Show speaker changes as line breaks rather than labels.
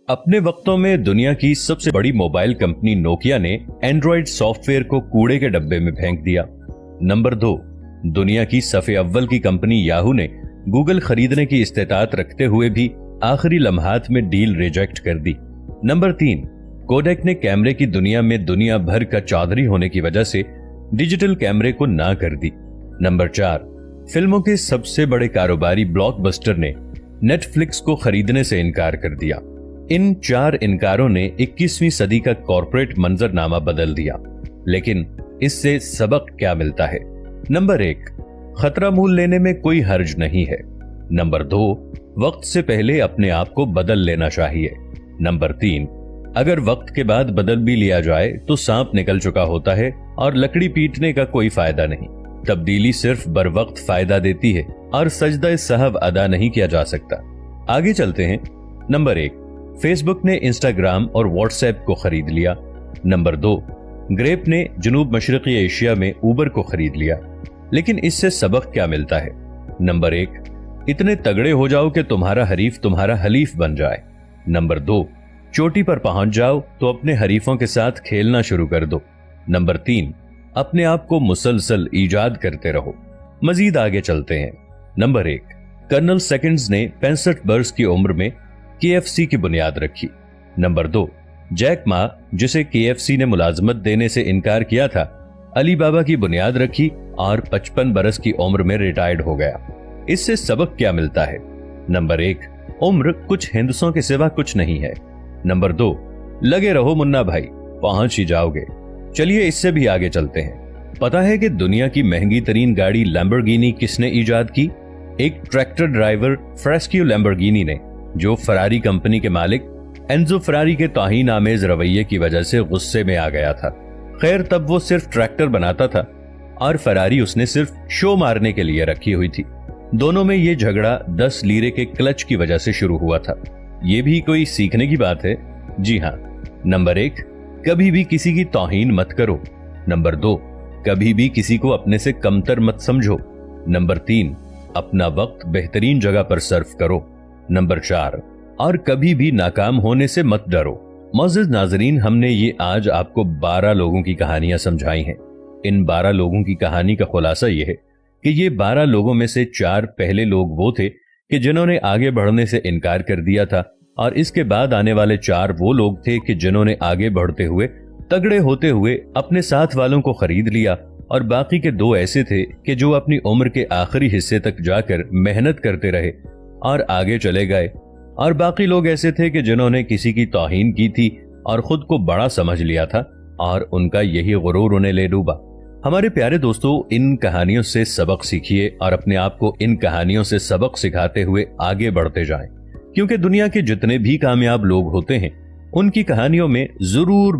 अपने वक्तों में दुनिया की सबसे बड़ी मोबाइल कंपनी नोकिया ने एंड्रॉइड सॉफ्टवेयर को कूड़े के डब्बे में फेंक दिया। नंबर 2, दुनिया की सफ़े अव्वल की कंपनी याहू ने गूगल खरीदने की इस्तेताअत रखते हुए भी आखिरी लम्हात में डील रिजेक्ट कर दी। नंबर 3, कोडेक ने कैमरे की दुनिया में दुनिया भर का चौधरी होने की वजह से डिजिटल कैमरे को ना कर दी। नंबर 4, फिल्मों के सबसे बड़े कारोबारी ब्लॉकबस्टर ने नेटफ्लिक्स को खरीदने से इनकार कर दिया। इन 4 इनकारों ने 21वीं सदी का कॉर्पोरेट मंजरनामा बदल दिया। लेकिन इससे सबक क्या मिलता है? नंबर 1, खतरा मूल लेने में कोई हर्ज नहीं है। नंबर 2, वक्त से पहले अपने आप को बदल लेना चाहिए। नंबर 3, अगर वक्त के बाद बदल भी लिया जाए तो सांप निकल चुका होता है और लकड़ी पीटने का कोई फायदा नहीं। तब्दीली सिर्फ बर वक्त फायदा देती है और सजदा सहव अदा नहीं किया जा सकता। आगे चलते हैं। नंबर 1, फेसबुक ने इंस्टाग्राम और व्हाट्सएप को खरीद लिया। नंबर 2, ग्रेप ने जनूब मशरकी एशिया में उबर को खरीद लिया। लेकिन इससे सबक क्या मिलता है? नंबर 1, इतने तगड़े हो जाओ कि तुम्हारा हरीफ तुम्हारा हलीफ बन जाए। नंबर 2, चोटी पर पहुंच जाओ तो अपने हरीफों के साथ खेलना शुरू कर दो। नंबर 3, अपने आप को मुसलसल ईजाद करते रहो। मजीद आगे चलते हैं। नंबर 1, कर्नल सेकंड्स ने 65 बरस की उम्र में KFC की बुनियाद रखी। नंबर 2, जैक मा, जिसे KFC ने मुलाजमत देने से इनकार किया था, अली बाबा की बुनियाद रखी और 55 बरस की उम्र में रिटायर्ड हो गया। इससे सबक क्या मिलता है? नंबर 1, उम्र कुछ हिंदसों के सिवा कुछ नहीं है। नंबर 2, लगे रहो मुन्ना भाई, पहुंच ही जाओगे। चलिए इससे भी आगे चलते हैं। पता है कि दुनिया की महंगी तरीन गाड़ी लैम्बोर्गिनी किसने ईजाद की? एक ट्रैक्टर ड्राइवर फ्रेस्कियो लैम्बोर्गिनी ने, जो फरारी कंपनी के मालिक एंजो फरारी के तौहीन आमेज रवैये की वजह से गुस्से में आ गया था। खैर, तब वो सिर्फ ट्रैक्टर बनाता था और फरारी उसने सिर्फ शो मारने के लिए रखी हुई थी। दोनों में ये झगड़ा 10 लीरे के क्लच की वजह से शुरू हुआ था। ये भी कोई सीखने की बात है? जी हाँ। नंबर 1, कभी भी किसी की तौहीन मत करो। नंबर 2, कभी भी किसी को अपने से कमतर मत समझो। नंबर 3, अपना वक्त बेहतरीन जगह पर सर्फ करो। नंबर 4, और कभी भी नाकाम होने से मत डरो। मोअज़्ज़िज़ नाज़रीन, हमने ये आज आपको 12 लोगों की कहानियां समझाई हैं। इन 12 लोगों की कहानी का खुलासा यह है कि ये 12 लोगों में से 4 पहले लोग वो थे कि जिन्होंने आगे बढ़ने से इनकार कर दिया था, और इसके बाद आने वाले 4 वो लोग थे कि जिन्होंने आगे बढ़ते हुए, तगड़े होते हुए अपने साथ वालों को खरीद लिया, और बाकी के 2 ऐसे थे कि जो अपनी उम्र के आखिरी हिस्से तक जाकर मेहनत करते रहे और आगे चले गए, और बाकी लोग ऐसे थे कि जिन्होंने किसी की तौहीन की थी और खुद को बड़ा समझ लिया था, और उनका यही गुरूर उन्हें ले डूबा। हमारे प्यारे दोस्तों, इन कहानियों से सबक सीखिए और अपने आप को इन कहानियों से सबक सिखाते हुए आगे बढ़ते जाएं, क्योंकि दुनिया के जितने भी कामयाब लोग होते हैं, उनकी कहानियों में जरूर